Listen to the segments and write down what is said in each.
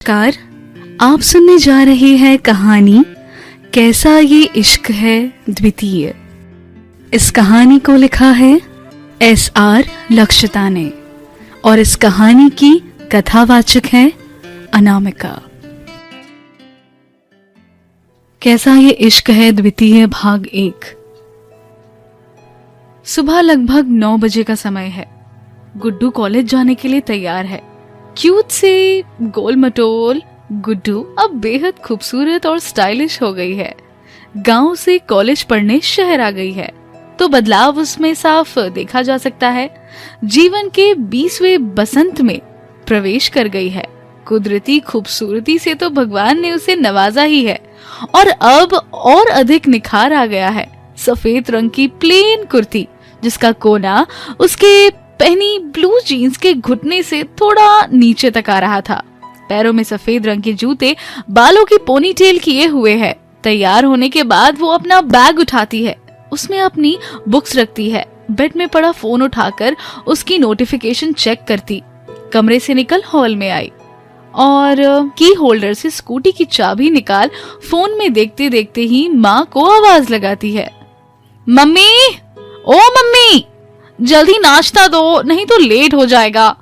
नमस्कार, आप सुनने जा रहे हैं कहानी कैसा ये इश्क है द्वितीय। इस कहानी को लिखा है SR लक्षिता ने और इस कहानी की कथावाचक है अनामिका। कैसा ये इश्क है द्वितीय भाग 1। सुबह लगभग 9 बजे का समय है। गुड्डू कॉलेज जाने के लिए तैयार है। क्यूट से गोल मटोल गुड्डू अब बेहद खूबसूरत और स्टाइलिश हो गई है। गांव से कॉलेज पढ़ने शहर आ गई है तो बदलाव उसमें साफ देखा जा सकता है। जीवन के 20वें बसंत में प्रवेश कर गई है। कुदरती खूबसूरती से तो भगवान ने उसे नवाजा ही है और अब और अधिक निखार आ गया है। सफेद रंग की प्लेन कुर्ती जिसका कोना उसके पहनी ब्लू जीन्स के घुटने से थोड़ा नीचे तक आ रहा था। पैरों में सफेद रंग के जूते, बालों की पोनीटेल किए हुए है। तैयार होने के बाद वो अपना बैग उठाती है, उसमें अपनी बुक्स रखती है। बेड में पड़ा फोन उठाकर उसकी नोटिफिकेशन चेक करती। कमरे से निकल हॉल में आई और की होल्डर से स्कूटी की चाबी निकाल फोन में देखते देखते ही माँ को आवाज लगाती है। मम्मी, ओ मम्मी, जल्दी नाश्ता दो नहीं तो लेट हो जाएगा।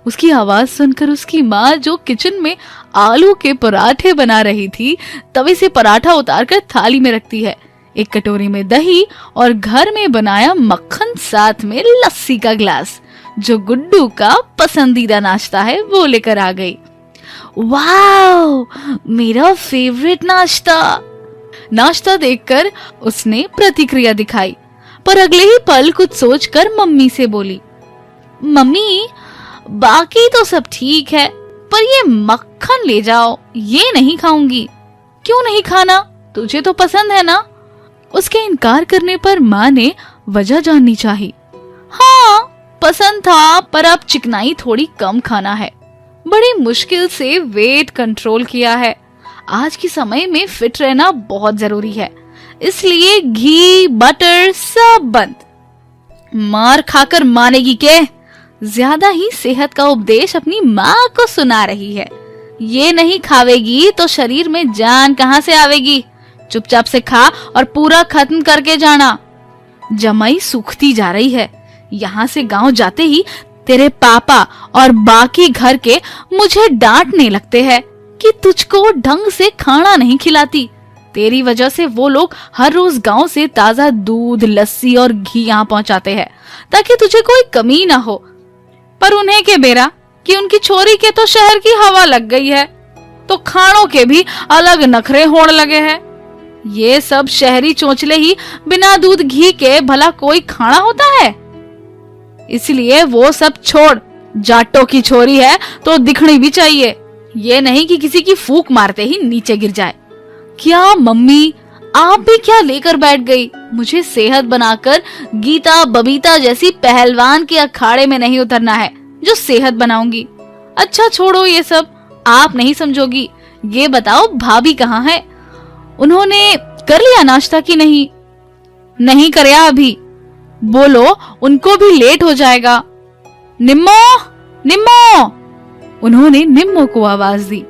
उसकी आवाज सुनकर उसकी माँ जो किचन में आलू के पराठे बना रही थी तवे से पराठा उतारकर थाली में रखती है। एक कटोरी में दही और घर में बनाया मक्खन, साथ में लस्सी का ग्लास जो गुड्डू का पसंदीदा नाश्ता है वो लेकर आ गई। वाओ, मेरा फेवरेट नाश्ता। नाश्ता देखकर उसने प्रतिक्रिया दिखाई पर अगले ही पल कुछ सोचकर मम्मी से बोली, मम्मी बाकी तो सब ठीक है पर ये मक्खन ले जाओ, ये नहीं खाऊंगी। क्यों नहीं खाना, तुझे तो पसंद है ना। उसके इनकार करने पर माँ ने वजह जाननी चाहिए। हाँ पसंद था पर अब चिकनाई थोड़ी कम खाना है। बड़ी मुश्किल से वेट कंट्रोल किया है। आज के समय में फिट रहना बहुत जरूरी है, इसलिए घी बटर सब बंद। मार खाकर मानेगी के? ज्यादा ही सेहत का उपदेश अपनी माँ को सुना रही है। ये नहीं खावेगी तो शरीर में जान कहाँ से आवेगी। चुपचाप से खा और पूरा खत्म करके जाना। जमाई सूखती जा रही है। यहाँ से गांव जाते ही तेरे पापा और बाकी घर के मुझे डांटने लगते हैं कि तुझको ढंग से खाना नहीं खिलाती। तेरी वजह से वो लोग हर रोज गांव से ताजा दूध, लस्सी और घी यहाँ पहुँचाते हैं ताकि तुझे कोई कमी ना हो। पर उन्हें के बेरा कि उनकी छोरी के तो शहर की हवा लग गई है तो खानों के भी अलग नखरे होने लगे हैं। ये सब शहरी चोंचले ही बिना दूध घी के भला कोई खाना होता है। इसलिए वो सब छोड़। जाटों की छोरी है तो दिखनी भी चाहिए, ये नहीं कि किसी की फूंक मारते ही नीचे गिर जाए। क्या मम्मी, आप भी क्या लेकर बैठ गई? मुझे सेहत बनाकर गीता बबीता जैसी पहलवान के अखाड़े में नहीं उतरना है जो सेहत बनाऊंगी। अच्छा छोड़ो ये सब, आप नहीं समझोगी। ये बताओ भाभी कहाँ है? उन्होंने कर लिया नाश्ता कि नहीं? नहीं करया अभी। बोलो उनको भी लेट हो जाएगा। निम्मो, निम्मो। उन्होंने निम्मो को आवाज दी।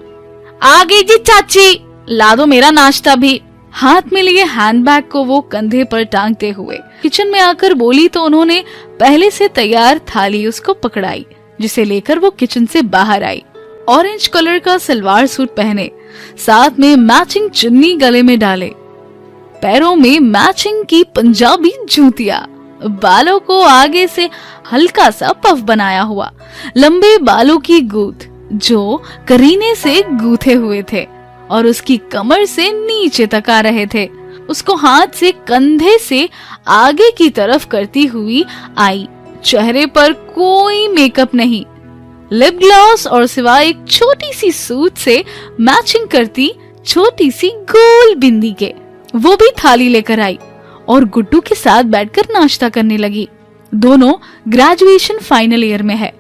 आ गई जी चाची, ला दो मेरा नाश्ता भी। हाथ में लिए हैंडबैग को वो कंधे पर टांगते हुए किचन में आकर बोली तो उन्होंने पहले से तैयार थाली उसको पकड़ाई जिसे लेकर वो किचन से बाहर आई। ऑरेंज कलर का सलवार सूट पहने, साथ में मैचिंग चुन्नी गले में डाले, पैरों में मैचिंग की पंजाबी जूतियां, बालों को आगे से हल्का सा पफ बनाया हुआ, लंबे बालों की गूंथ जो करीने से गूथे हुए थे और उसकी कमर से नीचे तक आ रहे थे। उसको हाथ से कंधे से आगे की तरफ करती हुई आई। चेहरे पर कोई मेकअप नहीं, लिप ग्लॉस और सिवाय एक छोटी सी सूट से मैचिंग करती छोटी सी गोल बिंदी के वो भी थाली लेकर आई और गुड्डू के साथ बैठकर नाश्ता करने लगी। दोनों ग्रेजुएशन फाइनल ईयर में है।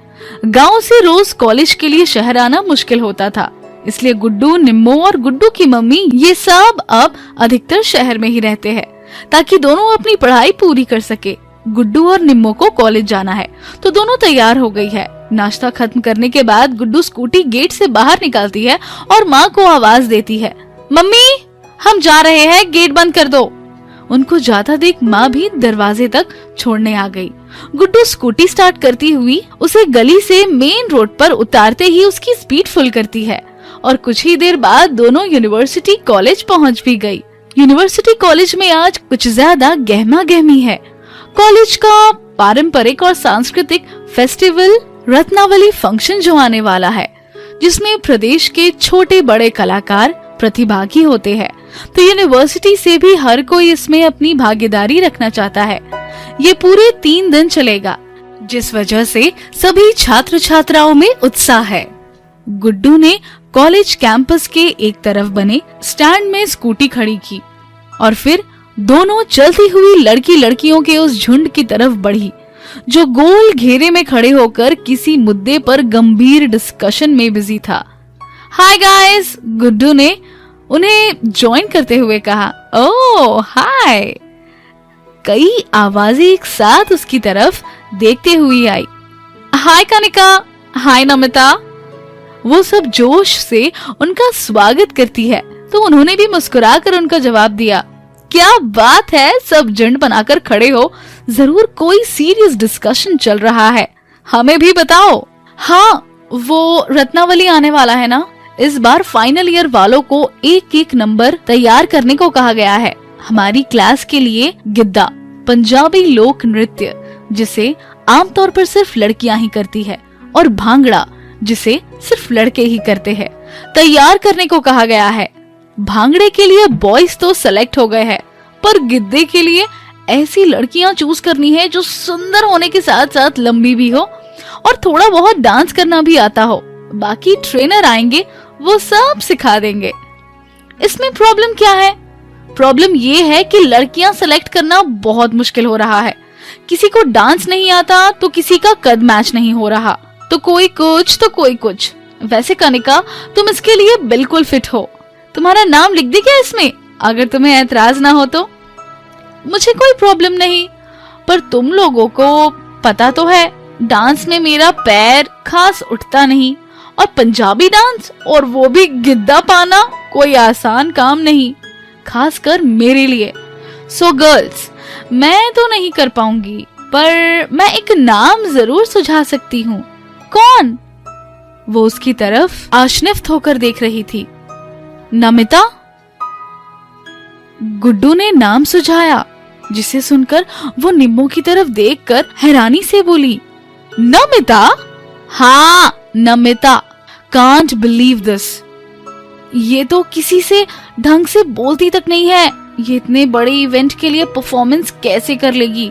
गांव से रोज कॉलेज के लिए शहर आना मुश्किल होता था, इसलिए गुड्डू, निम्मो और गुड्डू की मम्मी ये सब अब अधिकतर शहर में ही रहते हैं ताकि दोनों अपनी पढ़ाई पूरी कर सके। गुड्डू और निम्मो को कॉलेज जाना है, तो दोनों तैयार हो गई है। नाश्ता खत्म करने के बाद गुड्डू स्कूटी गेट से बाहर निकालती है और माँ को आवाज देती है, मम्मी हम जा रहे हैं, गेट बंद कर दो। उनको जाता देख माँ भी दरवाजे तक छोड़ने आ गई। गुड्डू स्कूटी स्टार्ट करती हुई उसे गली से मेन रोड पर उतारते ही उसकी स्पीड फुल करती है और कुछ ही देर बाद दोनों यूनिवर्सिटी कॉलेज पहुँच भी गई। यूनिवर्सिटी कॉलेज में आज कुछ ज्यादा गहमा गहमी है। कॉलेज का पारंपरिक और सांस्कृतिक फेस्टिवल रत्नावली फंक्शन जो आने वाला है, जिसमें प्रदेश के छोटे बड़े कलाकार प्रतिभागी होते हैं, तो यूनिवर्सिटी से भी हर कोई इसमें अपनी भागीदारी रखना चाहता है। ये पूरे 3 दिन चलेगा, जिस वजह से सभी छात्र छात्राओं में उत्साह है। गुड्डू ने कॉलेज कैंपस के एक तरफ बने स्टैंड में स्कूटी खड़ी की और फिर दोनों चलती हुई लड़की लड़कियों के उस झुंड की तरफ बढ़ी, जो गोल घेरे में खड़े होकर किसी मुद्दे पर गंभीर डिस्कशन में बिजी था। हाय गाइस, गुड्डू ने उन्हें ज्वाइन करते हुए कहा। ओह हाय। कई आवाजें एक साथ उसकी तरफ देखते हुए आई। हाय कनिका, हाय नमिता। वो सब जोश से उनका स्वागत करती है, तो उन्होंने भी मुस्कुराकर उनका जवाब दिया। क्या बात है, सब झुंड बनाकर खड़े हो, जरूर कोई सीरियस डिस्कशन चल रहा है, हमें भी बताओ। हाँ, वो रत्नावली आने वाला है ना, इस बार फाइनल ईयर वालों को एक एक नंबर तैयार करने को कहा गया है। हमारी क्लास के लिए गिद्दा, पंजाबी लोक नृत्य जिसे आमतौर पर सिर्फ लड़कियां ही करती है, और भांगड़ा जिसे सिर्फ लड़के ही करते हैं, तैयार करने को कहा गया है। भांगड़े के लिए बॉयज तो सेलेक्ट हो गए हैं, पर गिद्दे के लिए ऐसी लड़कियां चूज करनी है जो सुंदर होने के साथ साथ लंबी भी हो और थोड़ा बहुत डांस करना भी आता हो। बाकी ट्रेनर आएंगे, वो सब सिखा देंगे। इसमें प्रॉब्लम क्या है? प्रॉब्लम ये है कि लड़कियां सेलेक्ट करना बहुत मुश्किल हो रहा है। किसी को डांस नहीं आता तो किसी का कद मैच नहीं हो रहा, तो कोई कुछ तो कोई कुछ। वैसे कनिका, तुम इसके लिए बिल्कुल फिट हो। तुम्हारा नाम लिख दे क्या इसमें, अगर तुम्हें ऐतराज ना हो तो। मुझे कोई प्रॉब्लम नहीं, पर तुम लोगों को पता तो है डांस में मेरा पैर खास उठता नहीं, और पंजाबी डांस और वो भी गिद्दा पाना कोई आसान काम नहीं, खासकर मेरे लिए। सो गर्ल्स, मैं तो नहीं कर पाऊंगी, पर मैं एक नाम जरूर सुझा सकती हूँ। कौन? वो उसकी तरफ आश्निफ्त होकर देख रही थी। नमिता? गुड्डू ने नाम सुझाया, जिसे सुनकर वो निम्मो की तरफ देखकर हैरानी से बोली, नमिता? हाँ, नमिता। Can't believe this. ये तो किसी से ढंग से बोलती तक नहीं है, ये इतने बड़े इवेंट के लिए परफॉर्मेंस कैसे कर लेगी?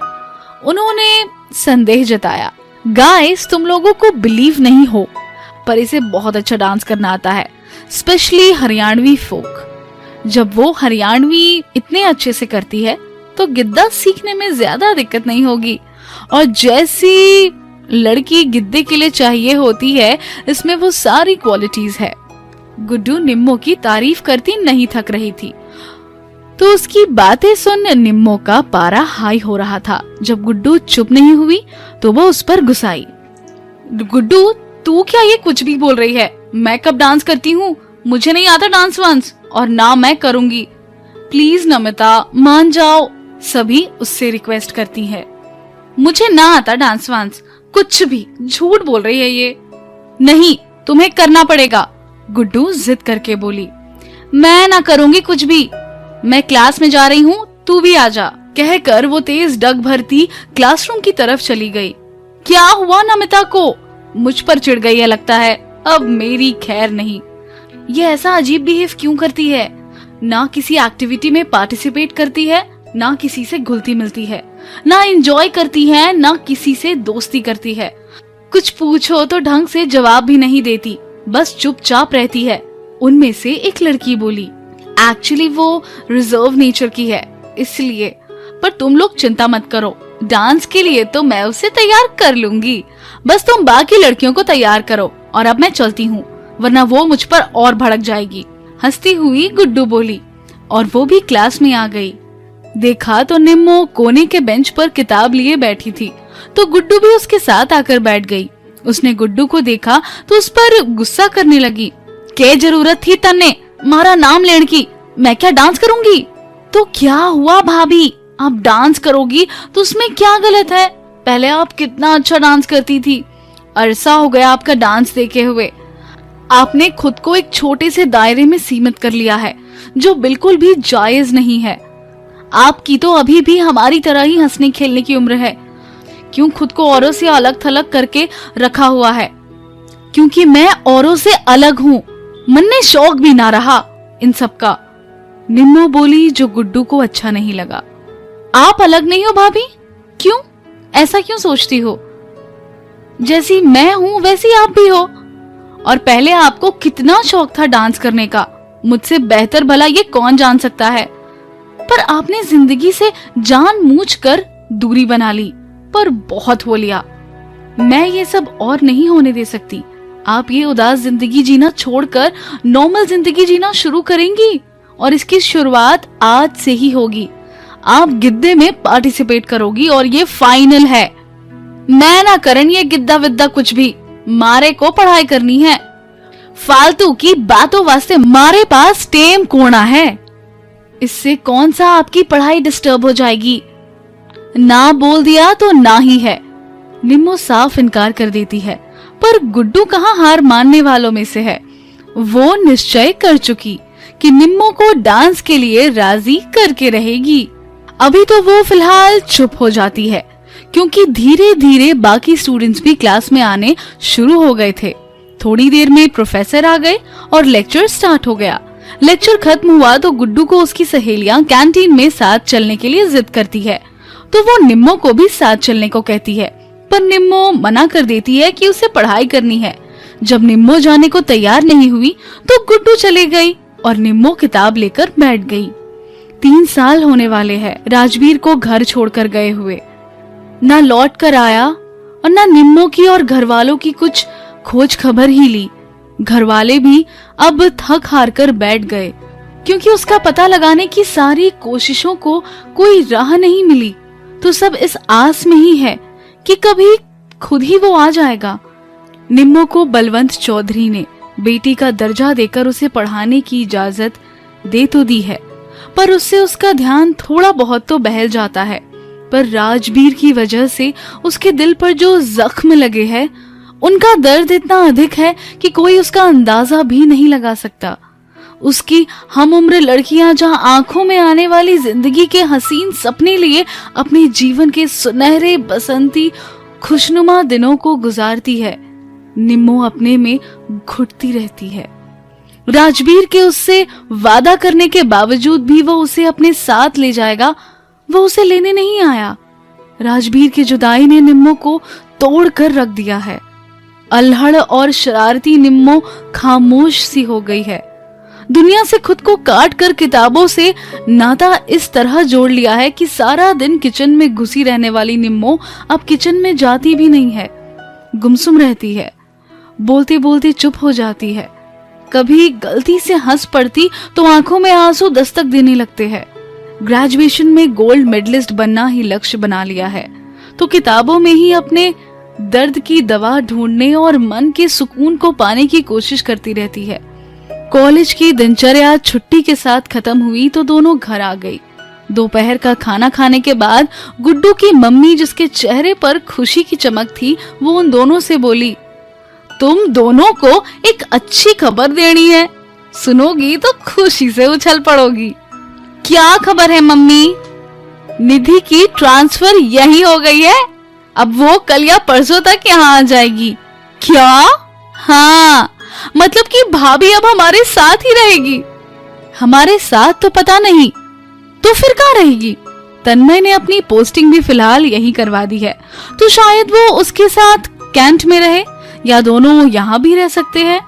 उन्होंने संदेह जताया। गाइस, तुम लोगों को बिलीव नहीं हो, पर इसे बहुत अच्छा डांस करना आता है, स्पेशली हरियाणवी फोक। जब वो हरियाणवी इतने अच्छे से करती है तो गिद्दा सीखने में ज्यादा दिक्कत नहीं होगी, और जैसी लड़की गिद्दे के लिए चाहिए होती है, इसमें वो सारी क्वालिटीज है। गुड्डू निम्मो की तारीफ करती नहीं थक रही थी, तो उसकी बातें सुन निम्मो का पारा हाई हो रहा था। जब गुड्डू चुप नहीं हुई तो वो उस पर गुस्साई। गुड्डू, तू क्या ये कुछ भी बोल रही है? मैं कब डांस करती हूँ? मुझे नहीं आता डांस वांस, और ना मैं करूंगी। प्लीज नमिता, मान जाओ, सभी उससे रिक्वेस्ट करती है। मुझे ना आता डांस वांस, कुछ भी झूठ बोल रही है ये। नहीं, तुम्हें करना पड़ेगा, गुड्डू जिद करके बोली। मैं ना करूंगी कुछ भी, मैं क्लास में जा रही हूँ, तू भी आ जा, कहकर वो तेज डग भरती क्लासरूम की तरफ चली गई। क्या हुआ नमिता को? मुझ पर चिढ़ गई है लगता है, अब मेरी खैर नहीं। ये ऐसा अजीब बिहेव क्यों करती है? ना किसी एक्टिविटी में पार्टिसिपेट करती है, ना किसी से घुलती मिलती है, ना एंजॉय करती है, ना किसी से दोस्ती करती है। कुछ पूछो तो ढंग से जवाब भी नहीं देती, बस चुपचाप रहती है। उनमें से एक लड़की बोली, एक्चुअली वो रिजर्व नेचर की है इसलिए, पर तुम लोग चिंता मत करो, डांस के लिए तो मैं उसे तैयार कर लूंगी, बस तुम बाकी लड़कियों को तैयार करो। और अब मैं चलती हूँ, वरना वो मुझ पर और भड़क जाएगी। हंसती हुई गुड्डू बोली, और वो भी क्लास में आ गई। देखा तो निम्मो कोने के बेंच पर किताब लिए बैठी थी, तो गुड्डू भी उसके साथ आकर बैठ गई। उसने गुड्डू को देखा तो उस पर गुस्सा करने लगी। क्या जरूरत थी तन्ने मारा नाम लेने की? मैं क्या डांस करूंगी? तो क्या हुआ भाभी, आप डांस करोगी तो उसमें क्या गलत है? पहले आप कितना अच्छा डांस करती थी, अरसा हो गया आपका डांस देखे हुए। आपने खुद को एक छोटे से दायरे में सीमित कर लिया है, जो बिल्कुल भी जायज नहीं है। आपकी तो अभी भी हमारी तरह ही हंसने खेलने की उम्र है। क्यों खुद को औरों से अलग थलग करके रखा हुआ है? क्योंकि मैं औरों से अलग हूँ, मन में शौक भी ना रहा इन सब का। निम्मो बोली, जो गुड्डू को अच्छा नहीं लगा। आप अलग नहीं हो भाभी? क्यों, ऐसा क्यों सोचती हो? जैसी मैं हूँ वैसी आप भी हो। और पहले आपको कितना शौक था डांस करने का, मुझसे बेहतर भला ये कौन जान सकता है। पर आपने जिंदगी से जानबूझकर दूरी बना ली, पर बहुत हो लिया। मैं ये सब और नहीं होने दे सकती। आप ये उदास जिंदगी जीना छोड़कर नॉर्मल जिंदगी जीना शुरू करेंगी, और इसकी शुरुआत आज से ही होगी। आप गिद्दे में पार्टिसिपेट करोगी और ये फाइनल है। मैं ना करन ये गिद्दा विद्दा कुछ भी, मारे को पढ़ाई करनी है। फालतू की बातों वास्ते मारे पास टेम कोना है। इससे कौन सा आपकी पढ़ाई डिस्टर्ब हो जाएगी? ना बोल दिया तो ना ही है। निम्मो साफ इनकार कर देती है, पर गुड्डू कहाँ हार मानने वालों में से है। वो निश्चय कर चुकी कि निम्मो को डांस के लिए राजी करके रहेगी। अभी तो वो फिलहाल चुप हो जाती है, क्योंकि धीरे धीरे बाकी स्टूडेंट्स भी क्लास में आने शुरू हो गए थे। थोड़ी देर में प्रोफेसर आ गए और लेक्चर स्टार्ट हो गया। लेक्चर खत्म हुआ तो गुड्डू को उसकी सहेलियां कैंटीन में साथ चलने के लिए जिद करती है, तो वो निम्मो को भी साथ चलने को कहती है, पर निम्मो मना कर देती है कि उसे पढ़ाई करनी है। जब निम्मो जाने को तैयार नहीं हुई तो गुड्डू चले गई और निम्मो किताब लेकर बैठ गई। 3 साल होने वाले हैं राजवीर को घर छोड़कर गए हुए। ना लौट कर आया और ना निम्मो की और घर वालों की कुछ खोज खबर ही ली। घर वाले भी अब थक हार कर बैठ गए, क्योंकि उसका पता लगाने की सारी कोशिशों को कोई राह नहीं मिली। तो सब इस आस में ही है कि कभी खुद ही वो आ जाएगा। निम्मो को बलवंत चौधरी ने बेटी का दर्जा देकर उसे पढ़ाने की इजाजत दे तो दी है, पर उससे उसका ध्यान थोड़ा बहुत तो बहल जाता है। पर राजवीर की वजह से उसके दिल पर जो जख्म लगे हैं, उनका दर्द इतना अधिक है कि कोई उसका अंदाजा भी नहीं लगा सकता। उसकी हम उम्र लड़कियां जहां आंखों में आने वाली जिंदगी के हसीन सपने लिए अपने जीवन के सुनहरे बसंती खुशनुमा दिनों को गुजारती है, निम्मो अपने में घुटती रहती है। राजवीर के उससे वादा करने के बावजूद भी वो उसे अपने साथ ले जाएगा, वो उसे लेने नहीं आया। राजवीर की जुदाई ने निम्मो को तोड़ कर रख दिया है। अल्हड़ और शरारती निम्मो खामोश सी हो गई है। दुनिया से खुद को काट कर किताबों से नाता इस तरह जोड़ लिया है कि सारा दिन किचन में घुसी रहने वाली निम्मो अब किचन में जाती भी नहीं है। गुमसुम रहती है, बोलते बोलते चुप हो जाती है। कभी गलती से हंस पड़ती तो आंखों में आंसू दस्तक देने लगते हैं। ग्रेजुएशन में गोल्ड मेडलिस्ट बनना ही लक्ष्य बना लिया है, तो किताबों में ही अपने दर्द की दवा ढूंढने और मन के सुकून को पाने की कोशिश करती रहती है। कॉलेज की दिनचर्या छुट्टी के साथ खत्म हुई तो दोनों घर आ गई। दोपहर का खाना खाने के बाद गुड्डू की मम्मी, जिसके चेहरे पर खुशी की चमक थी, वो उन दोनों से बोली, तुम दोनों को एक अच्छी खबर देनी है, सुनोगी तो खुशी से उछल पड़ोगी। क्या खबर है मम्मी? निधि की ट्रांसफर यही हो गई है, अब वो कल या परसों तक यहाँ आ जाएगी। क्या? हाँ, मतलब कि भाभी अब हमारे साथ ही रहेगी। हमारे साथ तो पता नहीं, तो फिर कहाँ रहेगी? तन्मय ने अपनी पोस्टिंग भी फिलहाल यही करवा दी है, तो शायद वो उसके साथ कैंट में रहे, या दोनों यहाँ भी रह सकते हैं।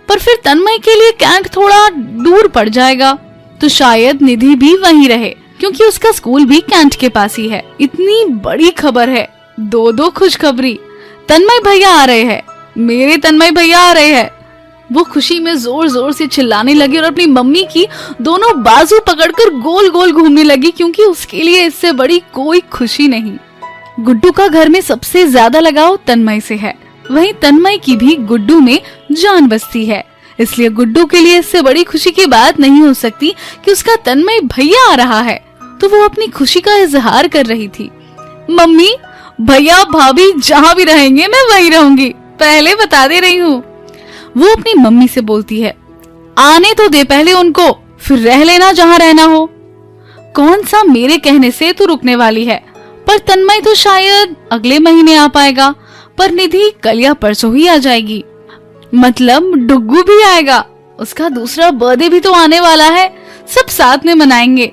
पर फिर तन्मय के लिए कैंट थोड़ा दूर पड़ जाएगा, तो शायद निधि भी वहीं रहे, क्योंकि उसका स्कूल भी कैंट के पास ही है। इतनी बड़ी खबर है, दो खुशखबरी। तन्मय भैया आ रहे हैं, मेरे तन्मय भैया आ रहे हैं। वो खुशी में जोर जोर से चिल्लाने लगी और अपनी मम्मी की दोनों बाजू पकड़कर गोल गोल घूमने लगी, क्योंकि उसके लिए इससे बड़ी कोई खुशी नहीं। गुड्डू का घर में सबसे ज्यादा लगाव तन्मय से है, वहीं तन्मय की भी गुड्डू में जान बसती है। इसलिए गुड्डू के लिए इससे बड़ी खुशी की बात नहीं हो सकती कि उसका तन्मय भैया आ रहा है। तो वो अपनी खुशी का इजहार कर रही थी। मम्मी, भैया भाभी जहाँ भी रहेंगे मैं वहीं रहूंगी, पहले बता दे रही हूँ। वो अपनी मम्मी से बोलती है, आने तो दे पहले उनको, फिर रह लेना जहाँ रहना हो। कौन सा मेरे कहने से तू रुकने वाली है? पर तन्मय तो शायद अगले महीने आ पाएगा, पर निधि कल या परसों ही आ जाएगी। मतलब डुग्गू भी आएगा, उसका दूसरा बर्थडे भी तो आने वाला है, सब साथ में मनाएंगे।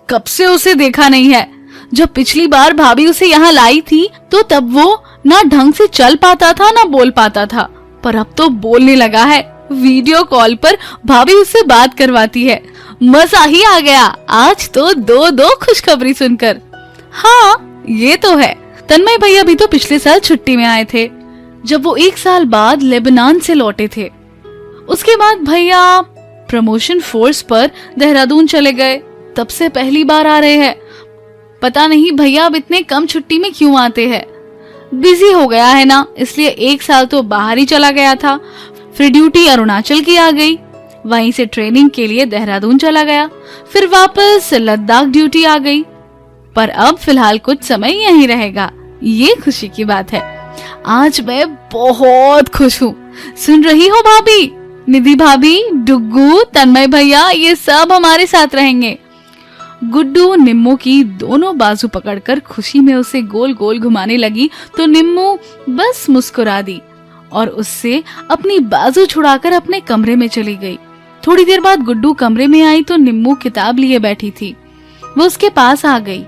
कब से उसे देखा नहीं है। जब पिछली बार भाभी उसे यहाँ लाई थी तो तब वो ना ढंग से चल पाता था ना बोल पाता था, पर अब तो बोलने लगा है। वीडियो कॉल पर भाभी उससे बात करवाती है। मजा ही आ गया आज तो दो खुशखबरी सुनकर। हाँ ये तो है, तन्मय भैया भी तो पिछले साल छुट्टी में आए थे, जब वो 1 साल बाद लेबनान से लौटे थे। उसके बाद भैया प्रमोशन फोर्स पर देहरादून चले गए, तब से पहली बार आ रहे हैं। पता नहीं भैया अब इतने कम छुट्टी में क्यों आते हैं। बिजी हो गया है ना, इसलिए 1 साल तो बाहर ही चला गया था। फिर ड्यूटी अरुणाचल की आ गई, वहीं से ट्रेनिंग के लिए देहरादून चला गया, फिर वापस लद्दाख ड्यूटी आ गई। पर अब फिलहाल कुछ समय यहीं रहेगा, ये खुशी की बात है। आज मैं बहुत खुश हूँ। सुन रही हो भाभी? निधि भाभी, डुग्गू, तन्मय भैया, ये सब हमारे साथ रहेंगे। गुड्डू निम्मू की दोनों बाजू पकड़कर खुशी में उसे गोल गोल घुमाने लगी तो निम्मू बस मुस्कुरा दी और उससे अपनी बाजू छुड़ाकर अपने कमरे में चली गई। थोड़ी देर बाद गुड्डू कमरे में आई तो निम्मू किताब लिए बैठी थी। वो उसके पास आ गई।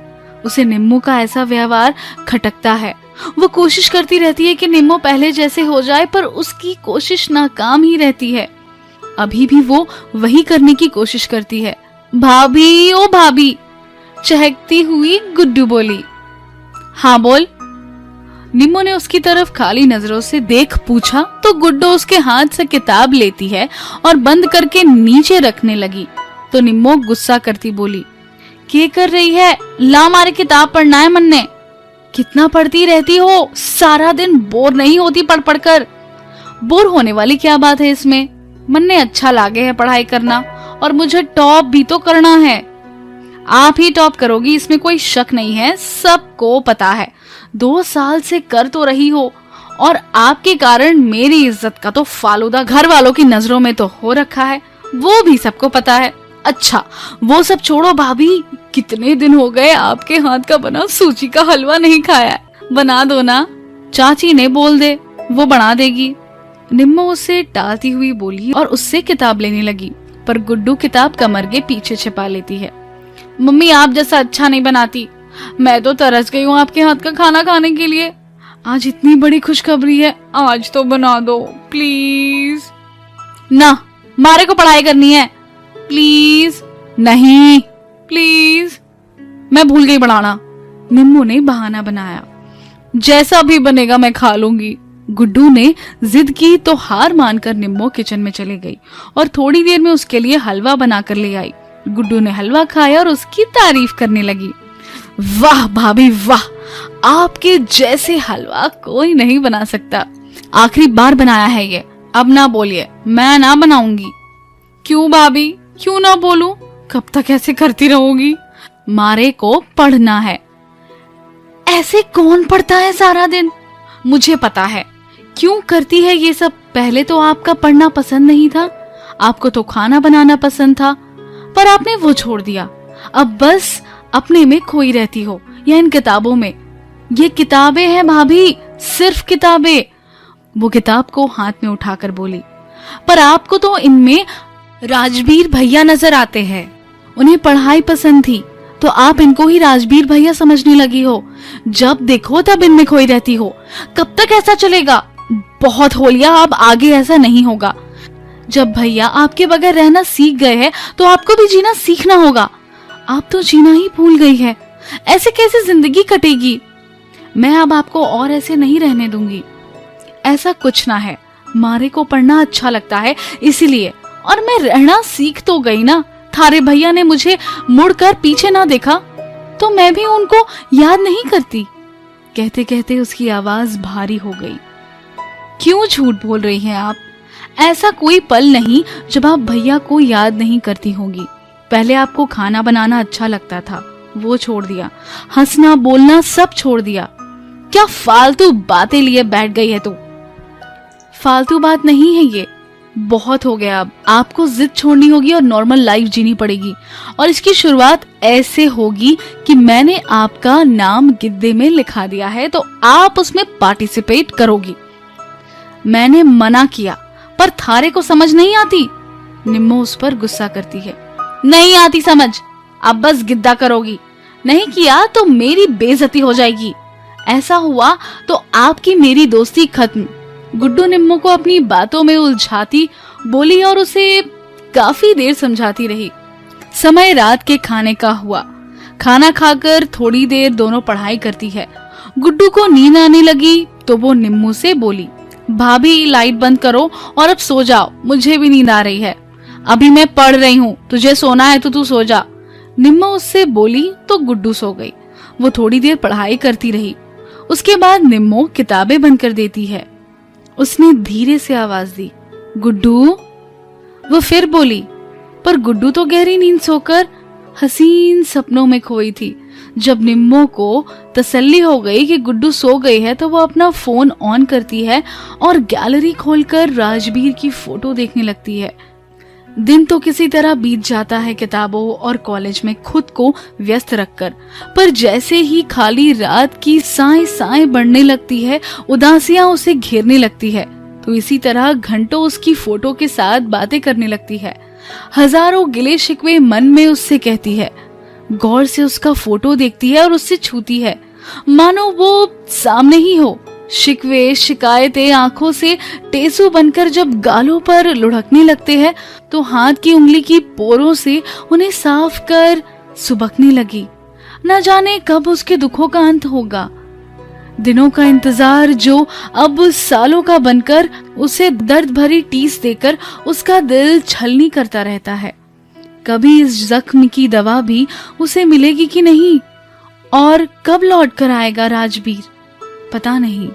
उसे निम्मू का ऐसा व्यवहार खटकता है। वो कोशिश करती रहती है कि निम्मू पहले जैसे हो जाए, पर उसकी कोशिश नाकाम ही रहती है। अभी भी वो वही करने की कोशिश करती है। भाभी, ओ भाभी, चहकती हुई गुड्डू बोली। हाँ बोल। निम्मू ने उसकी तरफ खाली नजरों से देख पूछा तो गुड्डू उसके हाथ से किताब लेती है और बंद करके नीचे रखने लगी। तो निम्मू गुस्सा करती बोली, क्या कर रही है? ला मारे किताब पढ़ना है मन ने। कितना पढ़ती रहती हो? सारा दिन बोर नहीं होती पढ़ पढ़ कर? बोर होने वाली क्या बात है इसमें? मन ने अच्छा लागे है पढ़ाई करना, और मुझे टॉप भी तो करना है। आप ही टॉप करोगी, इसमें कोई शक नहीं है, सबको पता है। 2 साल से कर तो रही हो, और आपके कारण मेरी इज्जत का तो फालूदा घर वालों की नजरों में तो हो रखा है, वो भी सबको पता है। अच्छा वो सब छोड़ो भाभी, कितने दिन हो गए आपके हाथ का बना सूजी का हलवा नहीं खाया, बना दो ना। चाची ने बोल दे, वो बना देगी। निम्मू उसे टालती हुई बोली और उससे किताब लेने लगी, पर गुड्डू किताब कमर के पीछे छिपा लेती है। मम्मी आप जैसा अच्छा नहीं बनाती, मैं तो तरस गई हूँ आपके हाथ का खाना खाने के लिए। आज इतनी बड़ी खुशखबरी है, आज तो बना दो प्लीज। ना, मारे को पढ़ाई करनी है प्लीज। नहीं प्लीज, मैं भूल गई बनाना। निम्मू ने बहाना बनाया। जैसा भी बनेगा मैं खा लूंगी। गुड्डू ने जिद की तो हार मानकर निम्मू किचन में चली गई और थोड़ी देर में उसके लिए हलवा बनाकर ले आई। गुड्डू ने हलवा खाया और उसकी तारीफ करने लगी। वाह भाभी वाह, आपके जैसे हलवा कोई नहीं बना सकता। आखिरी बार बनाया है ये, अब ना बोलिए, मैं ना बनाऊंगी। क्यों भाभी, क्यों ना बोलूं? कब तक ऐसे करती रहोगी? मारे को पढ़ना है। ऐसे कौन पढ़ता है सारा दिन? मुझे पता है क्यों करती है ये सब। पहले तो आपका पढ़ना पसंद नहीं था, आपको तो खाना बनाना पसंद था, पर आपने वो छोड़ दिया। अब बस अपने में खोई रहती हो या इन किताबों में। ये किताबें हैं भाभी, सिर्फ किताबें। वो किताब को हाथ में उठाकर बोली, पर आपको तो इनमें राजबीर भैया नजर आते हैं। उन्हें पढ़ाई पसंद थी तो आप इनको ही राजबीर भैया समझने लगी हो। जब देखो तब इनमें खोई रहती हो। कब तक ऐसा चलेगा? बहुत हो लिया, अब आगे ऐसा नहीं होगा। जब भैया आपके बगैर रहना सीख गए हैं तो आपको भी जीना सीखना होगा। आप तो जीना ही भूल गई है। ऐसे कैसे जिंदगी कटेगी? मैं अब आपको और ऐसे नहीं रहने दूंगी। ऐसा कुछ ना है, मारे को पढ़ना अच्छा लगता है इसलिए, और मैं रहना सीख तो गई ना। थारे भैया ने मुझे मुड़कर पीछे ना देखा तो मैं भी उनको याद नहीं करती। कहते कहते उसकी आवाज भारी हो गई। क्यों झूठ बोल रही हैं आप? ऐसा कोई पल नहीं जब आप भैया को याद नहीं करती होंगी। पहले आपको खाना बनाना अच्छा लगता था, वो छोड़ दिया। हंसना बोलना सब छोड़ दिया। क्या फालतू बातें लिए बैठ गई है तू? फालतू बात नहीं है ये, बहुत हो गया। अब आपको जिद छोड़नी होगी और नॉर्मल लाइफ जीनी पड़ेगी। और इसकी शुरुआत ऐसे होगी कि मैंने आपका नाम गिद्दे में लिखा दिया है तो आप उसमें पार्टिसिपेट करोगी। मैंने मना किया पर थारे को समझ नहीं आती। निम्मो उस पर गुस्सा करती है। नहीं आती समझ, अब बस गिद्दा करोगी। नहीं किया तो मेरी बेइज्जती हो जाएगी। ऐसा हुआ तो आपकी मेरी दोस्ती खत्म। गुड्डू निम्मो को अपनी बातों में उलझाती बोली और उसे काफी देर समझाती रही। समय रात के खाने का हुआ। खाना खाकर थोड़ी देर दोनों पढ़ाई करती है। गुड्डू को नींद आने लगी तो वो निम्मो से बोली, भाभी लाइट बंद करो और अब सो जाओ, मुझे भी नींद आ रही है। अभी मैं पढ़ रही हूँ, तुझे सोना है तो तू सो जा। निम्मो उससे बोली तो गुड्डू सो गई। वो थोड़ी देर पढ़ाई करती रही। उसके बाद निम्मो किताबें बंद कर देती है। उसने धीरे से आवाज दी, गुड्डू। वो फिर बोली, पर गुड्डू तो गहरी नींद सोकर हसीन सपनों में खोई थी। जब निम्मो को तसल्ली हो गई कि गुड्डू सो गई है तो वो अपना फोन ऑन करती है और गैलरी खोलकर राजबीर की फोटो देखने लगती है। दिन तो किसी तरह बीत जाता है किताबों और कॉलेज में खुद को व्यस्त रखकर, पर जैसे ही खाली रात की साएं साएं बढ़ने लगती है, उदासियां उसे घेरने लगती है, तो इसी तरह घंटों उसकी फोटो के साथ बातें करने लगती है। हजारों गिले शिकवे मन में उससे कहती है। गौर से उसका फोटो देखती है और उससे छूती है, मानो वो सामने ही हो। शिकवे शिकायतें आंखों से टेसू बनकर जब गालों पर लुढ़कने लगते हैं तो हाथ की उंगली की पोरों से उन्हें साफ कर सुबकने लगी। न जाने कब उसके दुखों का अंत होगा। दिनों का इंतजार जो अब सालों का बनकर उसे दर्द भरी टीस देकर उसका दिल छलनी करता रहता है। कभी इस जख्म की दवा भी उसे मिलेगी कि नहीं, और कब लौट कर आएगा राजबीर, पता नहीं।